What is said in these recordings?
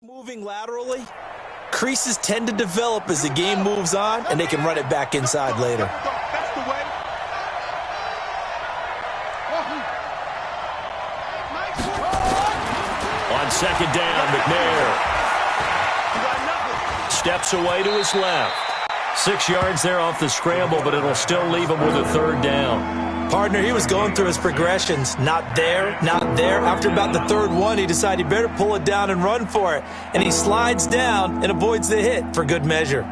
Moving laterally, creases tend to develop as the game moves on, and they can run it back inside later. That's the way. On second down, McNair steps away to his left. 6 yards there off the scramble, but it'll still leave him with a third down. Partner, he was going through his progressions. Not there, not there. After about the third one, he decided he better pull it down and run for it. And he slides down and avoids the hit for good measure.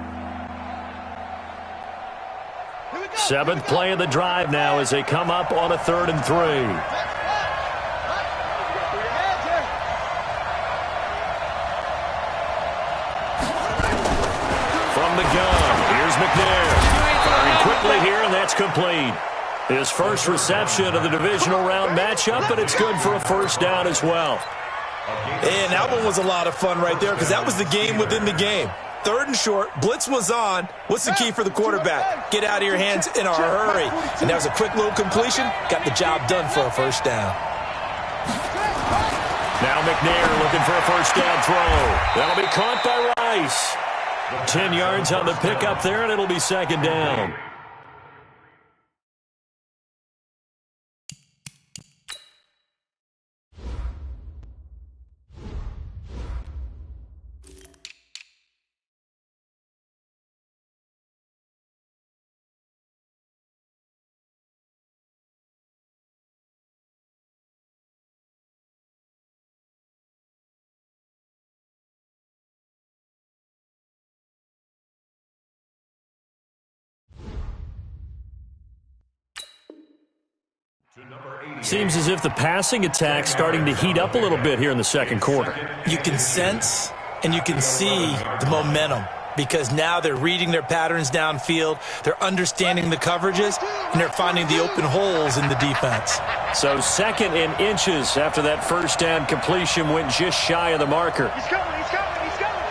7th play of the drive now as they come up on a 3rd and 3. From the gun, here's McNair. Firing quickly here, and that's complete. His first reception of the divisional round matchup, but it's good for a first down as well. And that one was a lot of fun right there because that was the game within the game. 3rd and short, blitz was on. What's the key for the quarterback? Get out of your hands in a hurry. And that was a quick little completion. Got the job done for a first down. Now McNair looking for a first down throw. That'll be caught by Rice. 10 yards on the pickup there, and it'll be second down. Seems as if the passing attack's starting to heat up a little bit here in the second quarter. You can sense and you can see the momentum because now they're reading their patterns downfield, they're understanding the coverages, and they're finding the open holes in the defense. So 2nd and inches after that first down completion went just shy of the marker. He's coming, he's coming, he's coming.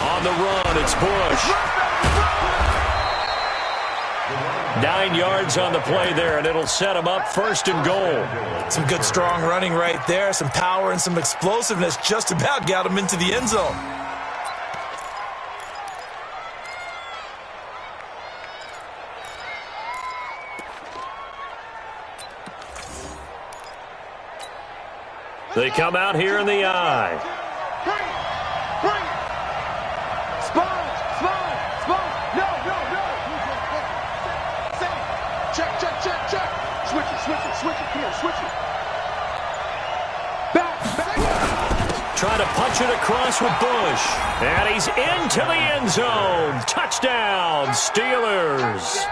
On the run, it's Bush. 9 yards on the play there, and it'll set him up 1st and goal. Some good, strong running right there. Some power and some explosiveness just about got him into the end zone. They come out here in the eye. Bring it. Spawn. No. Check. Switch it. Here, switch it. Back. Trying to punch it across with Bush. And he's into the end zone. Touchdown, Steelers.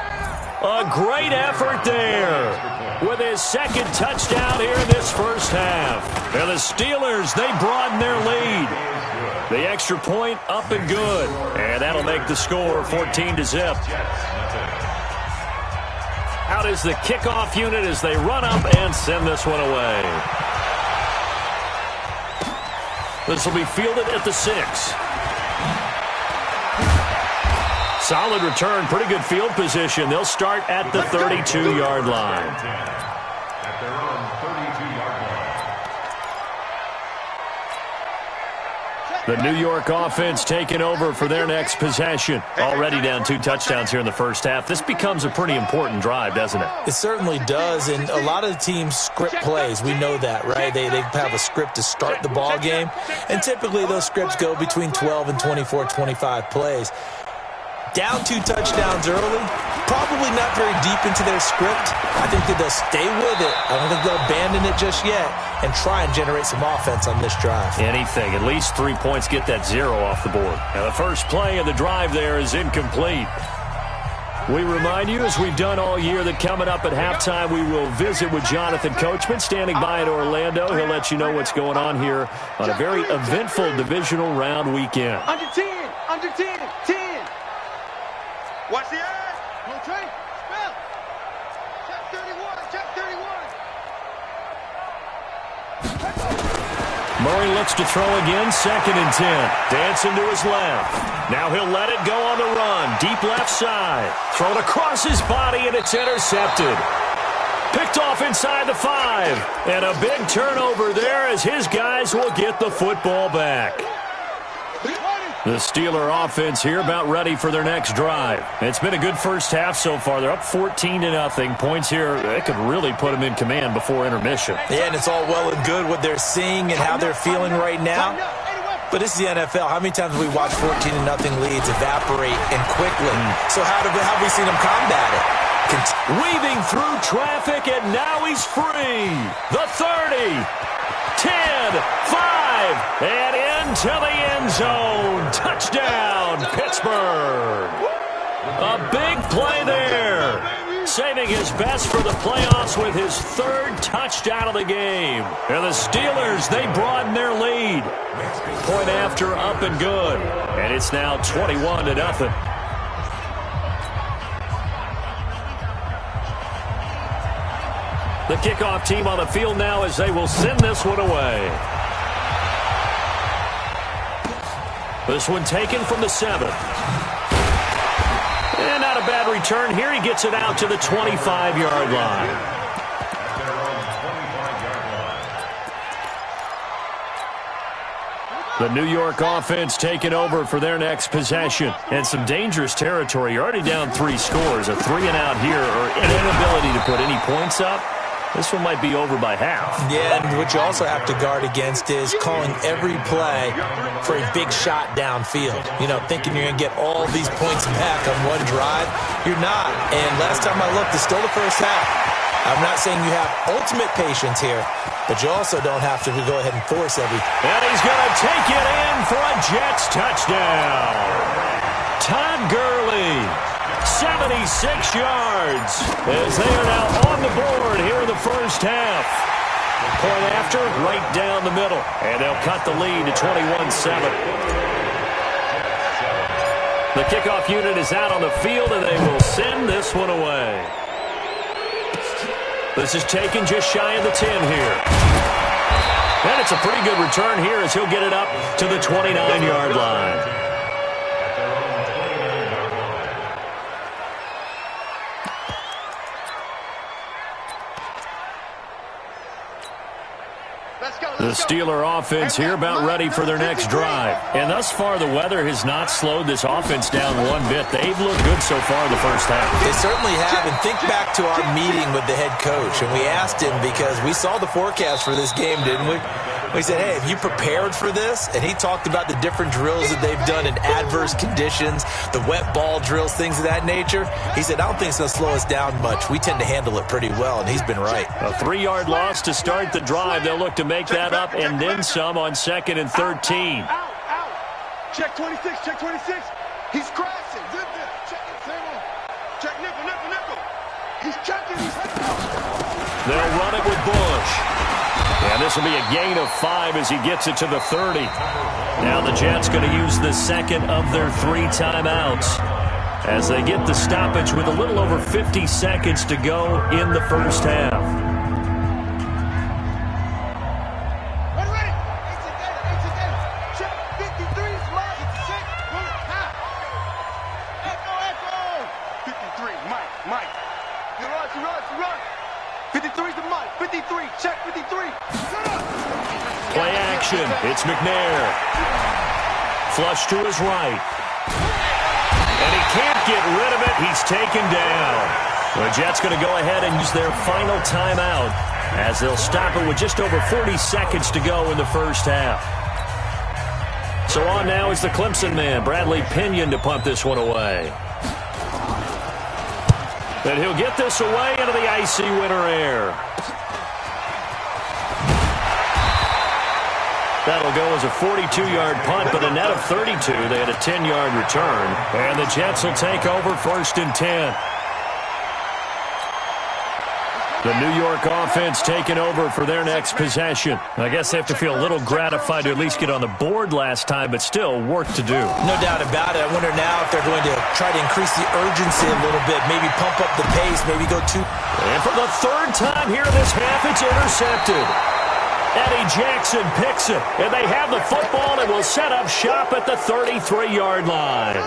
A great effort there with his 2nd touchdown here in this first half. And the Steelers, they broaden their lead. The extra point up and good. And that'll make the score 14-0. Out is the kickoff unit as they run up and send this one away. This will be fielded at the 6. Solid return, pretty good field position. They'll start at the 32-yard line. At their own 32-yard line. The New York offense taking over for their next possession. Already down 2 touchdowns here in the first half. This becomes a pretty important drive, doesn't it? It certainly does, and a lot of the teams script plays. We know that, right? They have a script to start the ball game, and typically those scripts go between 12 and 24, 25 plays. Down 2 touchdowns early, probably not very deep into their script. I think that they'll stay with it. I don't think they'll abandon it just yet and try and generate some offense on this drive. Anything. At least 3 points, get that 0 off the board. Now the first play of the drive there is incomplete. We remind you, as we've done all year, that coming up at halftime, we will visit with Jonathan Coachman, standing by in Orlando. He'll let you know what's going on here on a very eventful divisional round weekend. Under 10. 10. Watch the eye. Go Trey. Spell. Check 31. Murray looks to throw again, 2nd and 10. Dancing to his left. Now he'll let it go on the run. Deep left side. Thrown across his body, and it's intercepted. Picked off inside the 5. And a big turnover there as his guys will get the football back. The Steeler offense here about ready for their next drive. It's been a good first half so far. They're up 14-0. Points here, that could really put them in command before intermission. Yeah, and it's all well and good what they're seeing and how they're feeling right now. But this is the NFL. How many times have we watched 14-0 leads evaporate and quickly? So how have we seen them combat it? Weaving through traffic, and now he's free. The 30, 10, 5, and into the end zone. Touchdown, Pittsburgh. A big play there. Saving his best for the playoffs with his 3rd touchdown of the game. And the Steelers, they broaden their lead. Point after, up and good. And it's now 21-0. The kickoff team on the field now as they will send this one away. This one taken from the 7. And not a bad return here. He gets it out to the 25-yard line. The New York offense taking over for their next possession. And some dangerous territory. You're already down 3 scores. A 3-and-out here, or an inability to put any points up. This one might be over by half. Yeah, and what you also have to guard against is calling every play for a big shot downfield. You know, thinking you're going to get all these points back on one drive. You're not. And last time I looked, it's still the first half. I'm not saying you have ultimate patience here, but you also don't have to go ahead and force everything. And he's going to take it in for a Jets touchdown. Todd Gurley, 76 yards, as they are now on the board here in the first half. Point after, right down the middle. And they'll cut the lead to 21-7. The kickoff unit is out on the field, and they will send this one away. This is taken just shy of the 10 here. And it's a pretty good return here as he'll get it up to the 29-yard line. The Steeler offense here about ready for their next drive. And thus far, the weather has not slowed this offense down one bit. They've looked good so far in the first half. They certainly have. And think back to our meeting with the head coach. And we asked him, because we saw the forecast for this game, didn't we? We said, hey, have you prepared for this? And he talked about the different drills that they've done in adverse conditions, the wet ball drills, things of that nature. He said, I don't think it's going to slow us down much. We tend to handle it pretty well, and he's been right. A 3-yard loss to start the drive. They'll look to make that up and then some on 2nd and 13. Out. Check 26, check 26. He's crashing. Good. Check it, Samuel. Check nickel. He's checking. They'll run it with Bush. And this will be a gain of 5 as he gets it to the 30. Now the Jets going to use the second of their 3 timeouts as they get the stoppage with a little over 50 seconds to go in the first half. Check 53 is mine. 53, Mike. You run. 53 is the Mike. 53, check 53. Play action. It's McNair. Flush to his right. And he can't get rid of it. He's taken down. The Jets going to go ahead and use their final timeout as they'll stop it with just over 40 seconds to go in the first half. So on now is the Clemson man, Bradley Pinion, to punt this one away. And he'll get this away into the icy winter air. That'll go as a 42-yard punt, but a net of 32. They had a 10-yard return. And the Jets will take over 1st and 10. The New York offense taking over for their next possession. I guess they have to feel a little gratified to at least get on the board last time, but still work to do. No doubt about it. I wonder now if they're going to try to increase the urgency a little bit, maybe pump up the pace, maybe go too. And for the 3rd time here in this half, it's intercepted. Eddie Jackson picks it, and they have the football and will set up shop at the 33-yard line.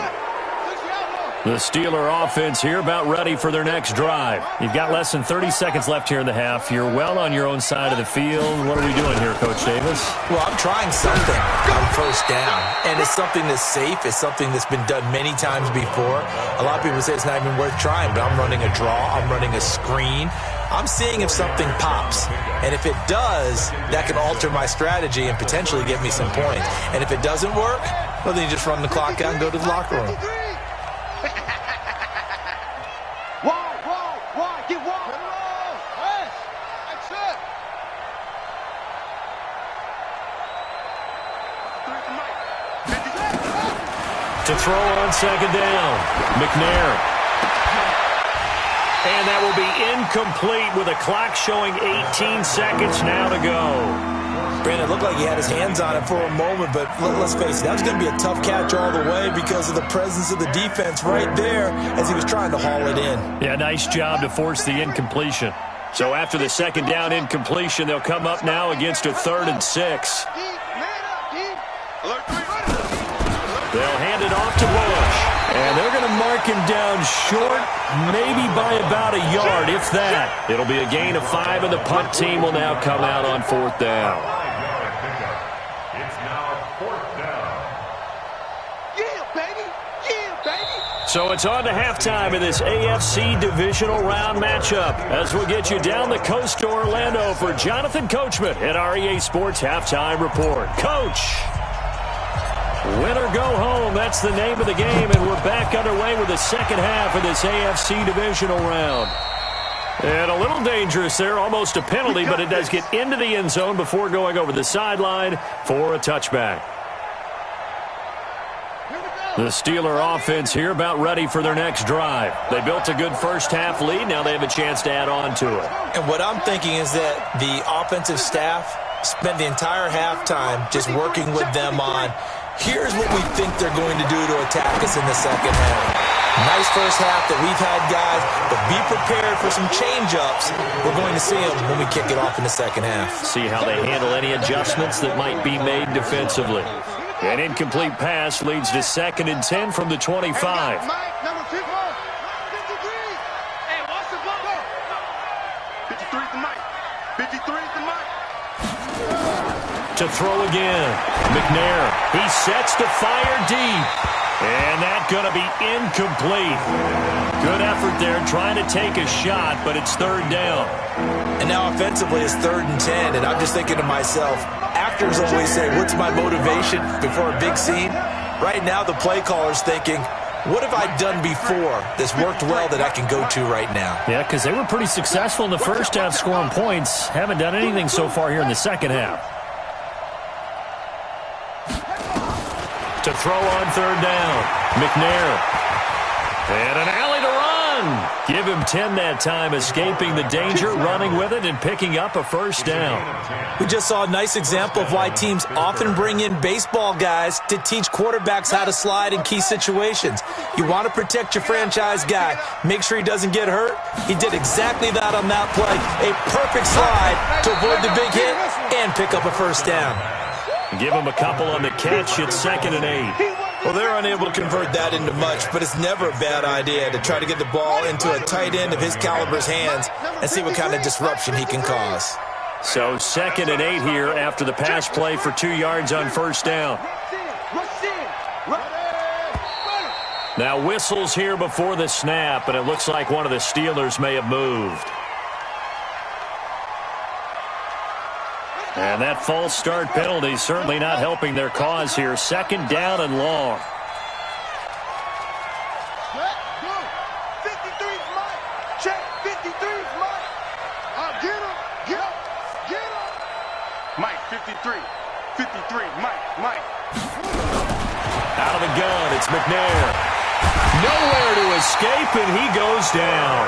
The Steeler offense here about ready for their next drive. You've got less than 30 seconds left here in the half. You're well on your own side of the field. What are we doing here, Coach Davis? Well, I'm trying something on first down, and it's something that's safe. It's something that's been done many times before. A lot of people say it's not even worth trying, but I'm running a draw. I'm running a screen. I'm seeing if something pops, and if it does, that can alter my strategy and potentially get me some points. And if it doesn't work, well, then you just run the clock out and go to the locker room. Get wide. Yes. That's it. To throw on second down, McNair. And that will be incomplete with a clock showing 18 seconds now to go. Brandon, it looked like he had his hands on it for a moment, but let's face it, that was going to be a tough catch all the way because of the presence of the defense right there as he was trying to haul it in. Yeah, nice job to force the incompletion. So after the second down incompletion, they'll come up now against a 3rd and 6. They'll hand it off to Bush. And they're going to mark him down short, maybe by about a yard, if that. It'll be a gain of 5, and the punt team will now come out on 4th down. So it's on to halftime in this AFC divisional round matchup as we'll get you down the coast to Orlando for Jonathan Coachman at our EA Sports Halftime Report. Coach, win or go home, that's the name of the game, and we're back underway with the second half of this AFC divisional round. And a little dangerous there, almost a penalty, but it does get into the end zone before going over the sideline for a touchback. The Steeler offense here about ready for their next drive. They built a good first half lead. Now they have a chance to add on to it. And what I'm thinking is that the offensive staff spent the entire halftime just working with them on, here's what we think they're going to do to attack us in the second half. Nice first half that we've had, guys, but be prepared for some change-ups. We're going to see them when we kick it off in the second half. See how they handle any adjustments that might be made defensively. An incomplete pass leads to 2nd and 10 from the 25. Mike, number 53. Hey, watch the ball. 53 to Mike. 53 to Mike. To throw again. McNair. He sets to fire deep. And that's going to be incomplete. Good effort there trying to take a shot, but it's 3rd down. And now offensively it's 3rd and 10, and I'm just thinking to myself, actors always say, what's my motivation before a big scene? Right now the play caller's thinking, what have I done before that's worked well that I can go to right now? Yeah, because they were pretty successful in the first half scoring points. Haven't done anything so far here in the second half. To throw on 3rd down, McNair. And an alley to run. Give him 10 that time, escaping the danger, running with it, and picking up a first down. We just saw a nice example of why teams often bring in baseball guys to teach quarterbacks how to slide in key situations. You want to protect your franchise guy. Make sure he doesn't get hurt. He did exactly that on that play. A perfect slide to avoid the big hit and pick up a first down. Give him a couple on the catch. It's 2nd and 8. Well, they're unable to convert that into much, but it's never a bad idea to try to get the ball into a tight end of his caliber's hands and see what kind of disruption he can cause. So 2nd and 8 here after the pass play for 2 yards on first down. Now whistles here before the snap, and it looks like one of the Steelers may have moved. And that false start penalty certainly not helping their cause here. 2nd down and long. 53's Mike. Check 53's Mike. Get him. Get him. Get him. Mike, 53. 53. Mike. Out of the gun, it's McNair. Nowhere to escape, and he goes down.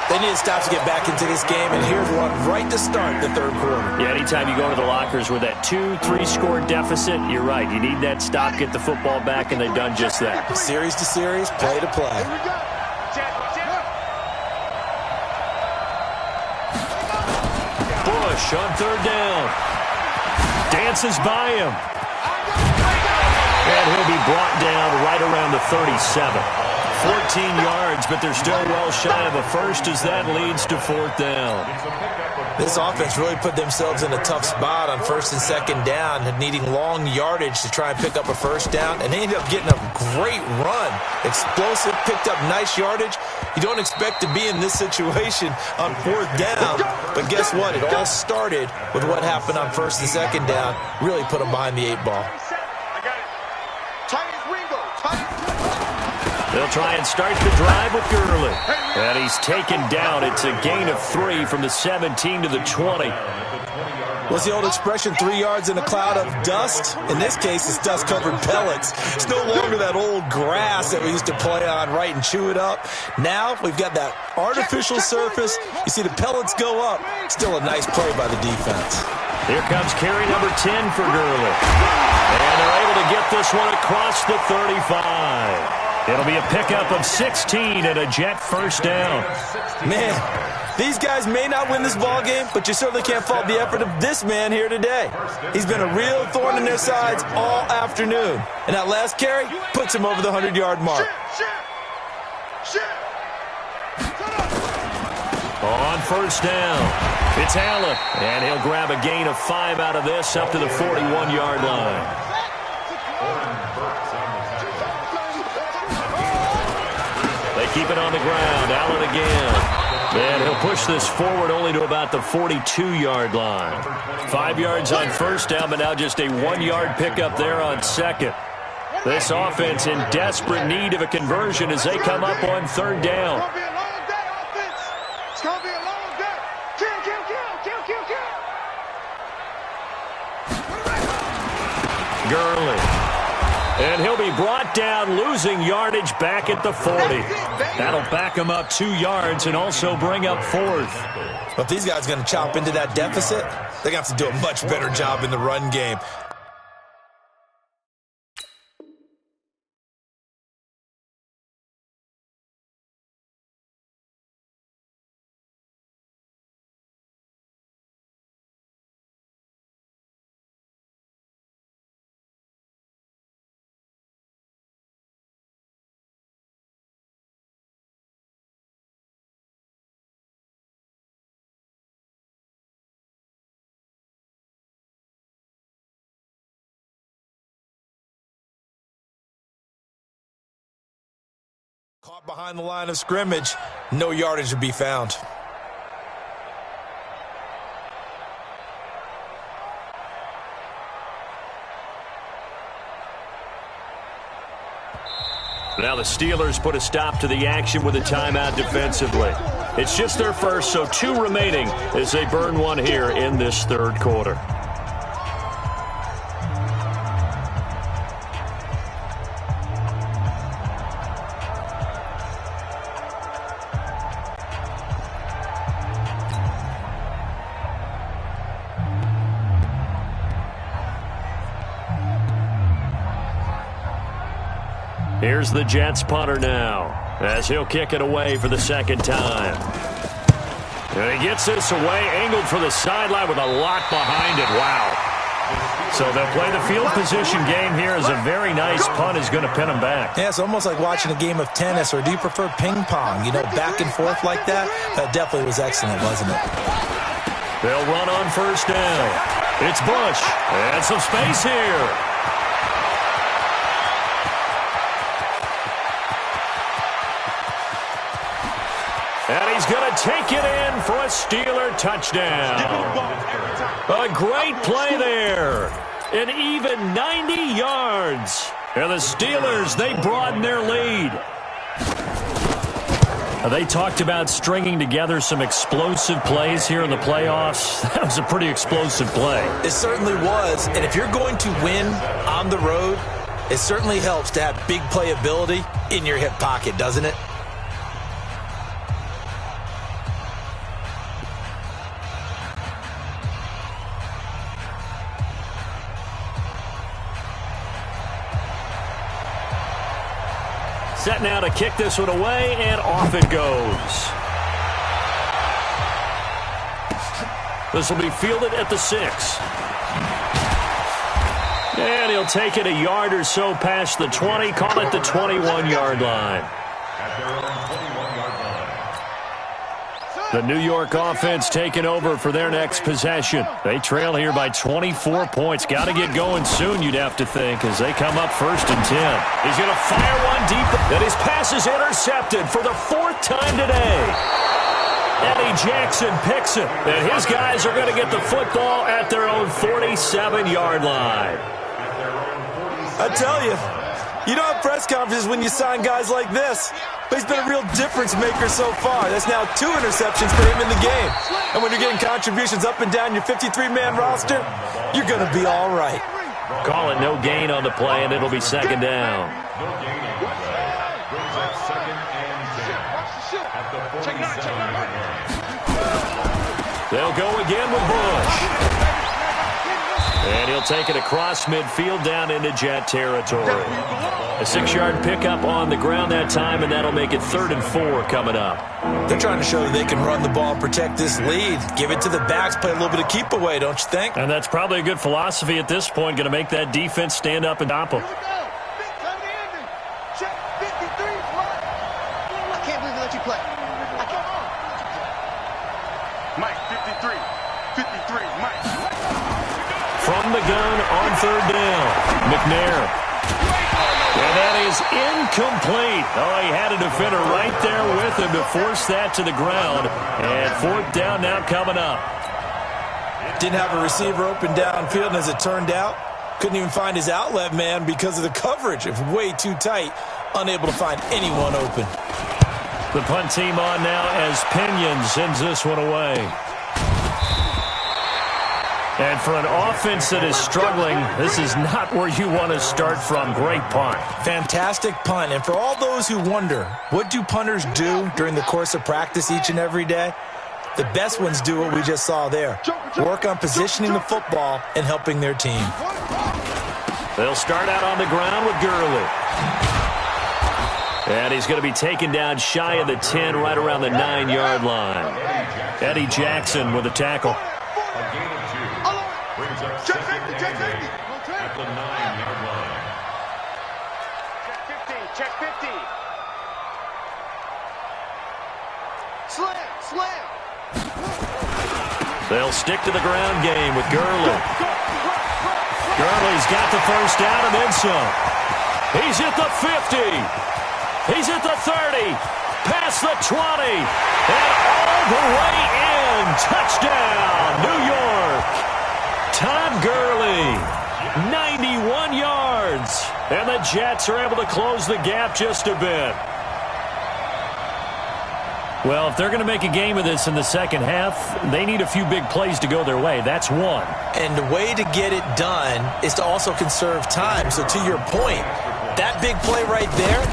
They need to stop to get back into this game, and here's one right to start the 3rd quarter. Yeah, anytime you go to the lockers with that 2-3 score deficit, you're right. You need that stop, get the football back, and they've done just that. Series to series, play to play. Bush on 3rd down. Dances by him. And he'll be brought down right around the 37. 14 yards, but they're still well shy of a first as that leads to fourth down. This offense really put themselves in a tough spot on first and second down, needing long yardage to try and pick up a first down, and they ended up getting a great run. Explosive, picked up nice yardage. You don't expect to be in this situation on fourth down, but guess what? It all started with what happened on first and second down. Really put them behind the 8 ball. They'll try and start the drive with Gurley. And he's taken down. It's a gain of 3 from the 17 to the 20. What's the old expression, 3 yards in a cloud of dust? In this case, it's dust-covered pellets. It's no longer that old grass that we used to play on, right, and chew it up. Now we've got that artificial surface. You see the pellets go up. Still a nice play by the defense. Here comes carry number 10 for Gurley. And they're able to get this one across the 35. It'll be a pickup of 16 and a Jet first down. Man, these guys may not win this ball game, but you certainly can't fault the effort of this man here today. He's been a real thorn in their sides all afternoon. And that last carry puts him over the 100-yard mark. On first down, it's Allen. And he'll grab a gain of 5 out of this up to the 41-yard line. Keep it on the ground. Allen again. And he'll push this forward only to about the 42-yard line. 5 yards on first down, but now just a 1-yard pickup there on second. This offense in desperate need of a conversion as they come up on third down. It's going to be a long day. Kill. Gurley. And he'll be brought down, losing yardage back at the 40. That'll back him up 2 yards and also bring up fourth. But if these guys are going to chop into that deficit, they're going to have to do a much better job in the run game. Caught behind the line of scrimmage, no yardage to be found. Now the Steelers put a stop to the action with a timeout defensively. It's just their first, so 2 remaining as they burn one here in this third quarter. Here's the Jets punter now, as he'll kick it away for the second time. And he gets this away, angled for the sideline with a lot behind it. Wow. So they'll play the field position game here as a very nice punt is going to pin them back. Yeah, it's almost like watching a game of tennis, or do you prefer ping pong? You know, back and forth like that? That definitely was excellent, wasn't it? They'll run on first down. It's Bush, and some space here. And he's going to take it in for a Steeler touchdown. A great play there. An even 90 yards. And the Steelers, they broaden their lead. They talked about stringing together some explosive plays here in the playoffs. That was a pretty explosive play. It certainly was. And if you're going to win on the road, it certainly helps to have big playability in your hip pocket, doesn't it? Set now to kick this one away, and off it goes. This will be fielded at the 6. And he'll take it a yard or so past the 20, call it the 21-yard line. at their own 21-yard line. The New York offense taking over for their next possession. They trail here by 24 points. Got to get going soon, you'd have to think, as they come up 1st and 10. He's going to fire one deep, and his pass is intercepted for the 4th time today. Eddie Jackson picks it, and his guys are going to get the football at their own 47-yard line. I tell you, you don't have press conferences when you sign guys like this. But he's been a real difference maker so far. That's now 2 interceptions for him in the game. And when you're getting contributions up and down your 53-man roster, you're going to be all right. Call it no gain on the play, and it'll be 2nd down. No gain on the play. Brings up 2nd and 10 at the 47-yard line. They'll go again with Bush. And he'll take it across midfield down into Jet territory. A 6-yard pickup on the ground that time, and that'll make it 3rd and 4 coming up. They're trying to show that they can run the ball and protect this lead. Give it to the backs, play a little bit of keep away, don't you think? And that's probably a good philosophy at this point, going to make that defense stand up and stop them. Check 53's mine. I can't believe they let you play. I can't. Mike, 53. 53, Mike. From the gun on 3rd down, McNair. And that is incomplete. Oh, he had a defender right there with him to force that to the ground. And 4th down now coming up. Didn't have a receiver open downfield, and as it turned out, couldn't even find his outlet man because of the coverage. It was way too tight, unable to find anyone open. The punt team on now as Pinion sends this one away. And for an offense that is struggling, this is not where you want to start from. Great punt. Fantastic punt. And for all those who wonder, what do punters do during the course of practice each and every day? The best ones do what we just saw there. Work on positioning the football and helping their team. They'll start out on the ground with Gurley. And he's going to be taken down shy of the 10, right around the 9-yard line. Eddie Jackson with a tackle. A gain of 2. Brings up 2nd and 10 at the 9-yard line. Check 50. Slam. They'll stick to the ground game with Gurley. Gurley's got the 1st down and then some. He's at the 50. He's at the 30. Past the 20. And all the way in. Touchdown, New York. Todd Gurley, 91 yards. And the Jets are able to close the gap just a bit. Well, if they're going to make a game of this in the second half, they need a few big plays to go their way. That's one. And the way to get it done is to also conserve time. So to your point, that big play right there,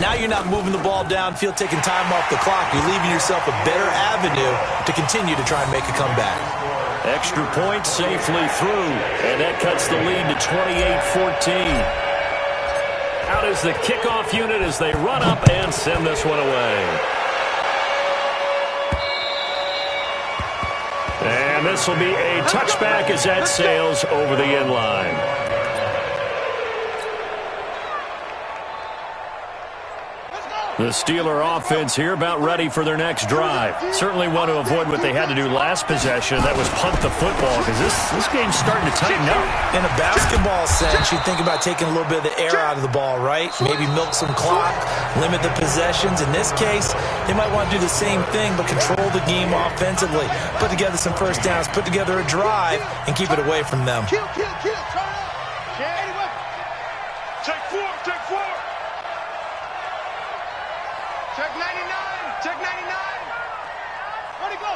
now you're not moving the ball downfield, taking time off the clock. You're leaving yourself a better avenue to continue to try and make a comeback. Extra point safely through, and that cuts the lead to 28-14. Out is the kickoff unit as they run up and send this one away. And this will be a touchback as that sails over the end line. The Steeler offense here about ready for their next drive. Certainly want to avoid what they had to do last possession. That was punt the football, because this game's starting to tighten up. In a basketball sense, you think about taking a little bit of the air out of the ball, right? Maybe milk some clock, limit the possessions. In this case, they might want to do the same thing, but control the game offensively. Put together some 1st downs, put together a drive, and keep it away from them. Kill. Turn up. Check 4. Check 99. Where'd he go?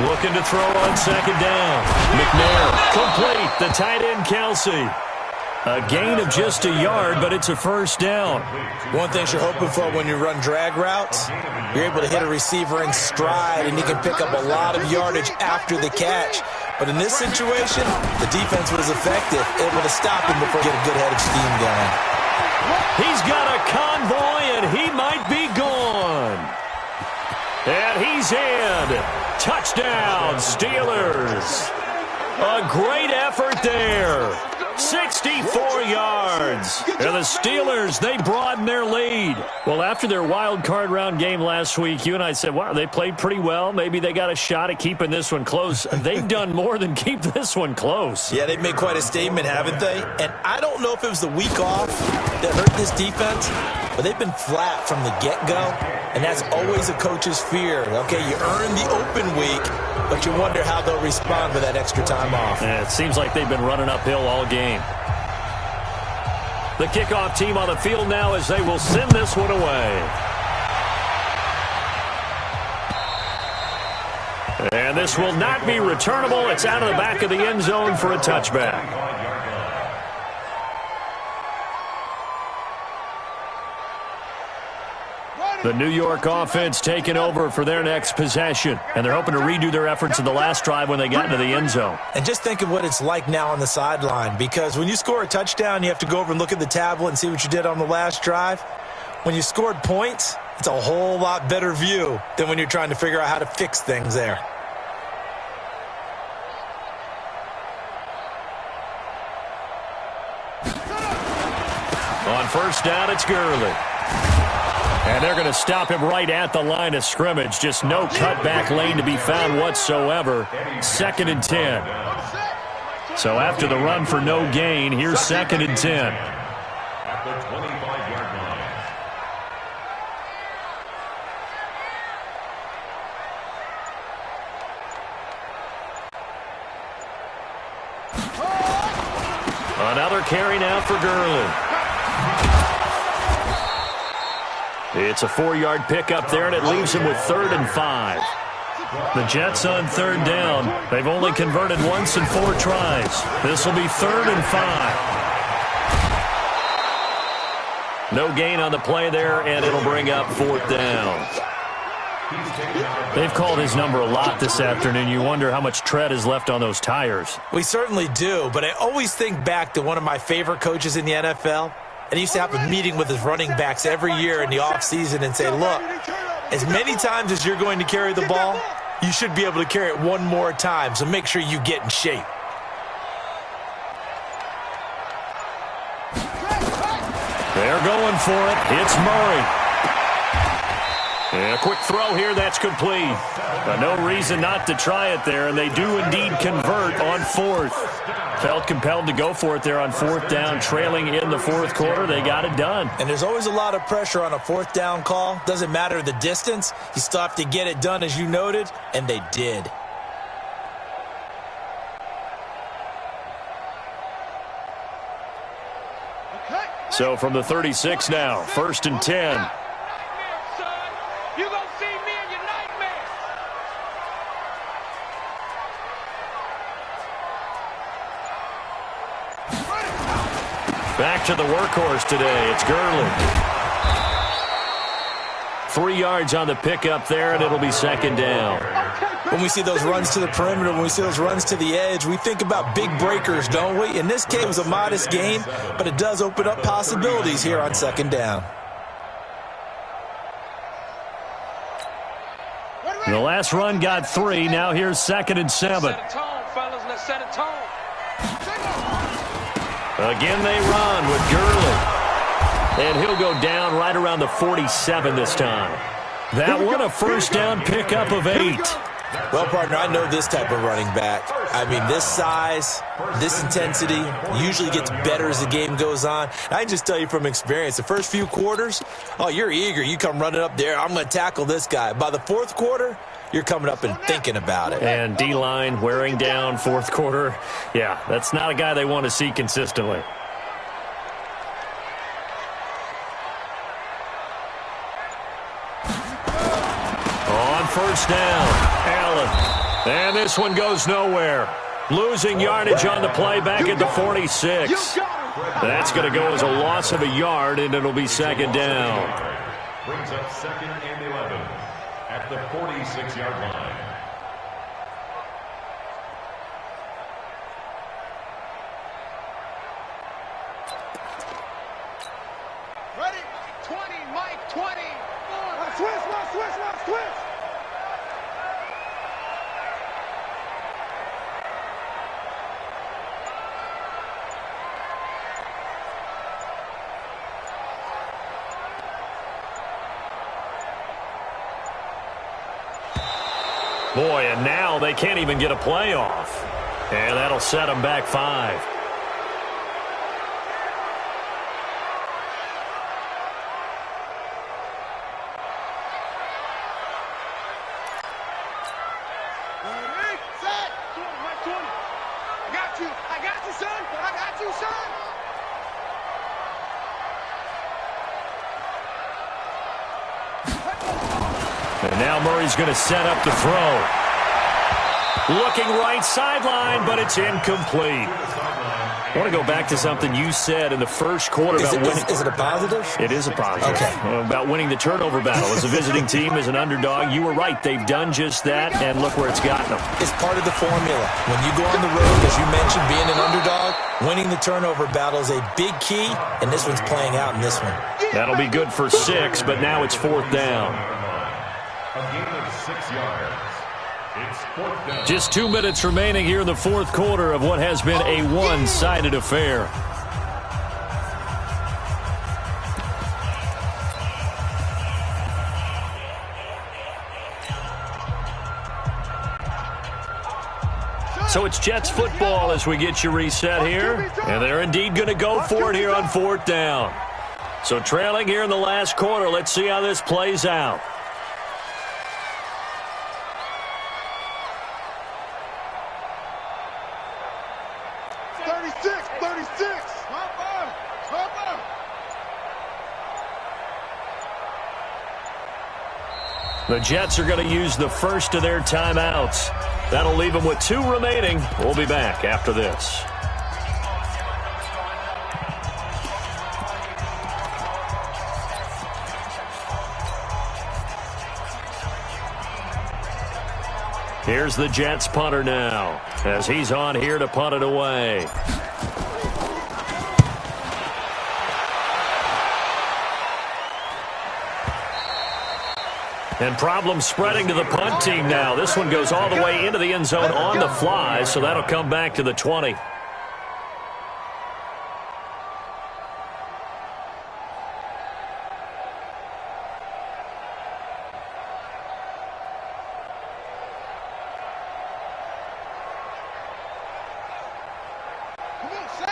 Looking to throw on 2nd down. McNair complete. The tight end, Kelsey. A gain of just a yard, but it's a 1st down. One thing you're hoping for when you run drag routes, you're able to hit a receiver in stride, and he can pick up a lot of yardage after the catch. But in this situation, the defense was effective, able to stop him before he get a good head of steam going. He's got a convoy, and he might be gone. And he's in. Touchdown, Steelers. A great effort there. 64 yards. And the Steelers, they broaden their lead. Well, after their wild card round game last week, you and I said, wow, they played pretty well. Maybe they got a shot at keeping this one close. They've done more than keep this one close. Yeah, they've made quite a statement, haven't they? And I don't know if it was the week off that hurt this defense, but they've been flat from the get-go, and that's always a coach's fear. Okay, you earn the open week, but you wonder how they'll respond with that extra time off. Yeah, it seems like they've been running uphill all game. The kickoff team on the field now as they will send this one away. And this will not be returnable. It's out of the back of the end zone for a touchback. The New York offense taking over for their next possession. And they're hoping to redo their efforts in the last drive when they got into the end zone. And just think of what it's like now on the sideline, because when you score a touchdown, you have to go over and look at the tablet and see what you did on the last drive. When you scored points, it's a whole lot better view than when you're trying to figure out how to fix things there. On first down, it's Gurley. And they're going to stop him right at the line of scrimmage. Just no cutback lane to be found whatsoever. 2nd and 10. So after the run for no gain, here's 2nd and 10. At the 25-yard line. Another carry now for Gurley. It's a 4-yard pickup there, and it leaves him with 3rd and 5. The Jets on 3rd down. They've only converted once in 4 tries. This will be 3rd and 5. No gain on the play there, and it'll bring up 4th down. They've called his number a lot this afternoon. You wonder how much tread is left on those tires. We certainly do, but I always think back to one of my favorite coaches in the NFL. And he used to have a meeting with his running backs every year in the offseason and say, look, as many times as you're going to carry the ball, you should be able to carry it one more time, so make sure you get in shape. They're going for it. It's Murray. And a quick throw here, that's complete. But no reason not to try it there, and they do indeed convert on 4th. Felt compelled to go for it there on 4th down, trailing in the 4th quarter. They got it done. And there's always a lot of pressure on a 4th down call. Doesn't matter the distance. You still have to get it done, as you noted, and they did. So from the 36 now, 1st and 10. Back to the workhorse today. It's Gurley. 3 yards on the pickup there, and it'll be 2nd down. When we see those runs to the perimeter, when we see those runs to the edge, we think about big breakers, don't we? In this case, it was a modest gain, but it does open up possibilities here on 2nd down. The last run got 3. Now here's 2nd and 7. Set a tone, fellas. Let's set a tone. Again they run with Gurley. And he'll go down right around the 47 this time. That one a first down pickup of 8. Well, partner, I know this type of running back. I mean, this size, this intensity usually gets better as the game goes on. I can just tell you from experience, the first few quarters, oh, you're eager. You come running up there, I'm going to tackle this guy. By the 4th quarter, you're coming up and thinking about it. And D-line wearing down 4th quarter. Yeah, that's not a guy they want to see consistently. On first down, Allen. And this one goes nowhere. Losing yardage on the play back at the 46. That's going to go as a loss of a yard, and it'll be 2nd down. Brings up 2nd and 11 at the 46-yard line. Ready? 20, Mike, 20. Switch. Boy, and now they can't even get a play off. And that'll set them back 5. And now Murray's going to set up the throw. Looking right sideline, but it's incomplete. I want to go back to something you said in the first quarter about winning. Is it a positive? It is a positive. Okay. About winning the turnover battle. As a visiting team, as an underdog, you were right. They've done just that, and look where it's gotten them. It's part of the formula. When you go on the road, as you mentioned, being an underdog, winning the turnover battle is a big key, and this one's playing out in this one. That'll be good for 6, but now it's 4th down. A gain of 6 yards. It's 4th down. Just 2 minutes remaining here in the 4th quarter of what has been a one-sided affair. So it's Jets football as we get you reset here. And they're indeed going to go for it here on 4th down. So trailing here in the last quarter. Let's see how this plays out. The Jets are going to use the first of their timeouts. That'll leave them with 2 remaining. We'll be back after this. Here's the Jets punter now, as he's on here to punt it away. And problems spreading to the punt team now. This one goes all the way into the end zone on the fly, so that'll come back to the 20.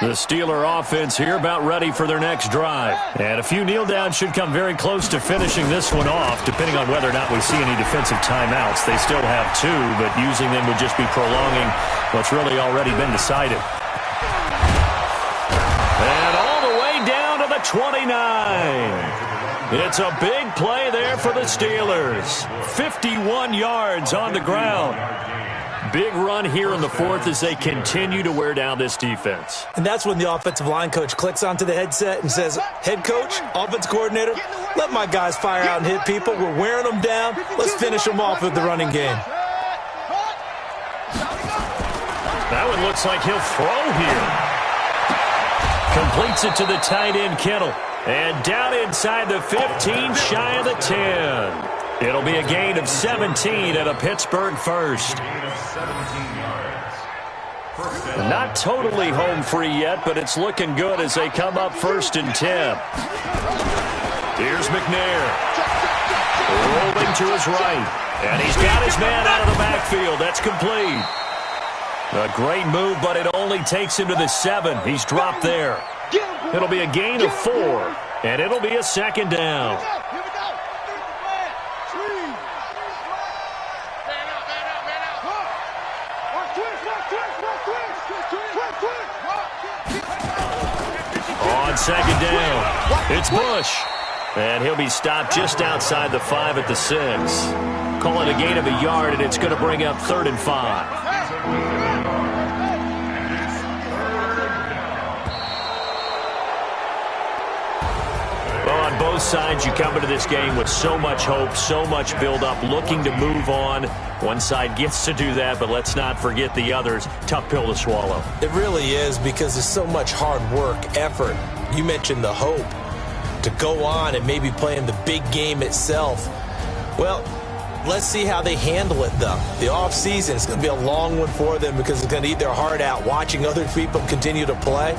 The Steeler offense here about ready for their next drive. And a few kneel downs should come very close to finishing this one off, depending on whether or not we see any defensive timeouts. They still have 2, but using them would just be prolonging what's really already been decided. And all the way down to the 29. It's a big play there for the Steelers. 51 yards on the ground. Big run here in the 4th as they continue to wear down this defense. And that's when the offensive line coach clicks onto the headset and says, head coach, offense coordinator, let my guys fire out and hit people. We're wearing them down. Let's finish them off with the running game. That one looks like he'll throw here. Completes it to the tight end, Kittle. And down inside the 15, shy of the 10. It'll be a gain of 17 at a Pittsburgh first. Not totally home free yet, but it's looking good as they come up 1st and 10. Here's McNair. Rolling to his right. And he's got his man out of the backfield. That's complete. A great move, but it only takes him to the 7. He's dropped there. It'll be a gain of 4, and it'll be a 2nd down. On 2nd down, it's Bush. And he'll be stopped just outside the 5 at the 6. Call it a gain of a yard, and it's going to bring up 3rd and 5. Well, on both sides, you come into this game with so much hope, so much build-up, looking to move on. One side gets to do that, but let's not forget the others. Tough pill to swallow. It really is, because there's so much hard work, effort. You mentioned the hope to go on and maybe play in the big game itself. Well, let's see how they handle it, though. The offseason is going to be a long one for them because it's going to eat their heart out watching other people continue to play.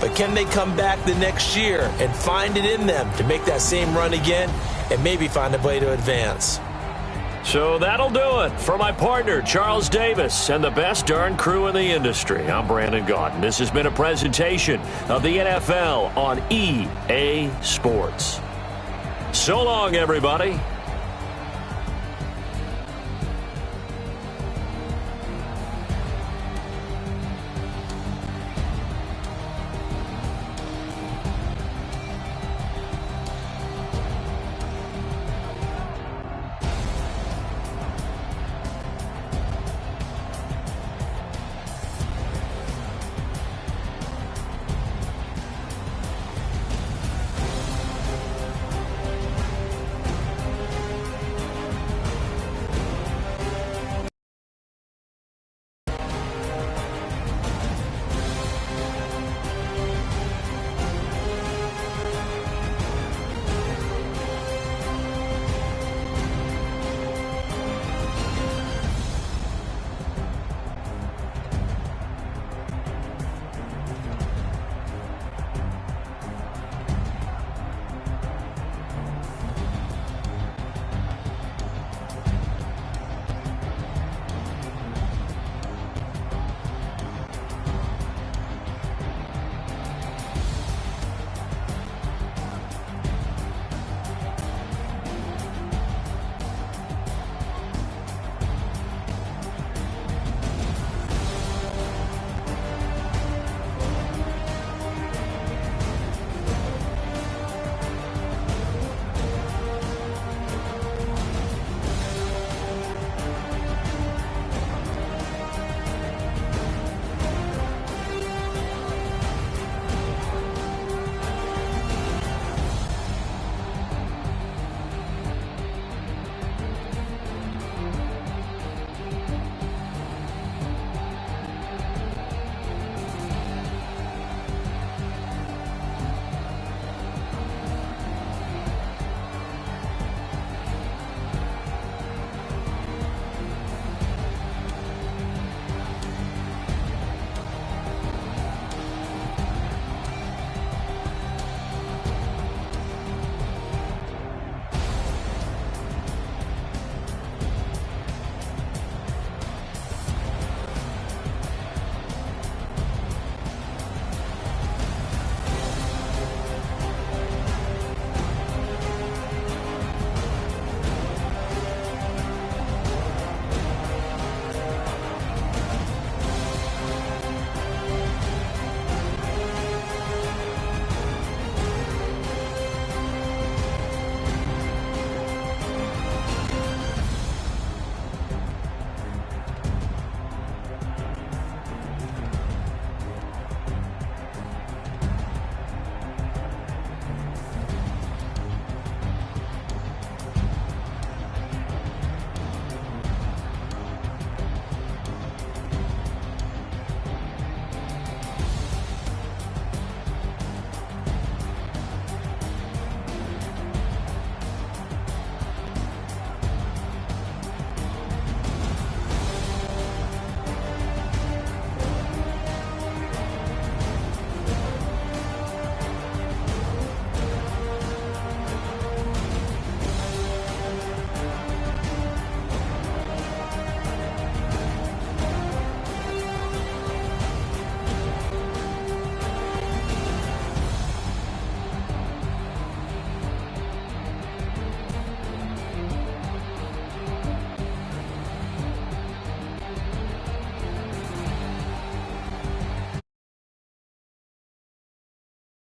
But can they come back the next year and find it in them to make that same run again and maybe find a way to advance? So that'll do it for my partner, Charles Davis, and the best darn crew in the industry. I'm Brandon Gaudin. This has been a presentation of the NFL on EA Sports. So long, everybody.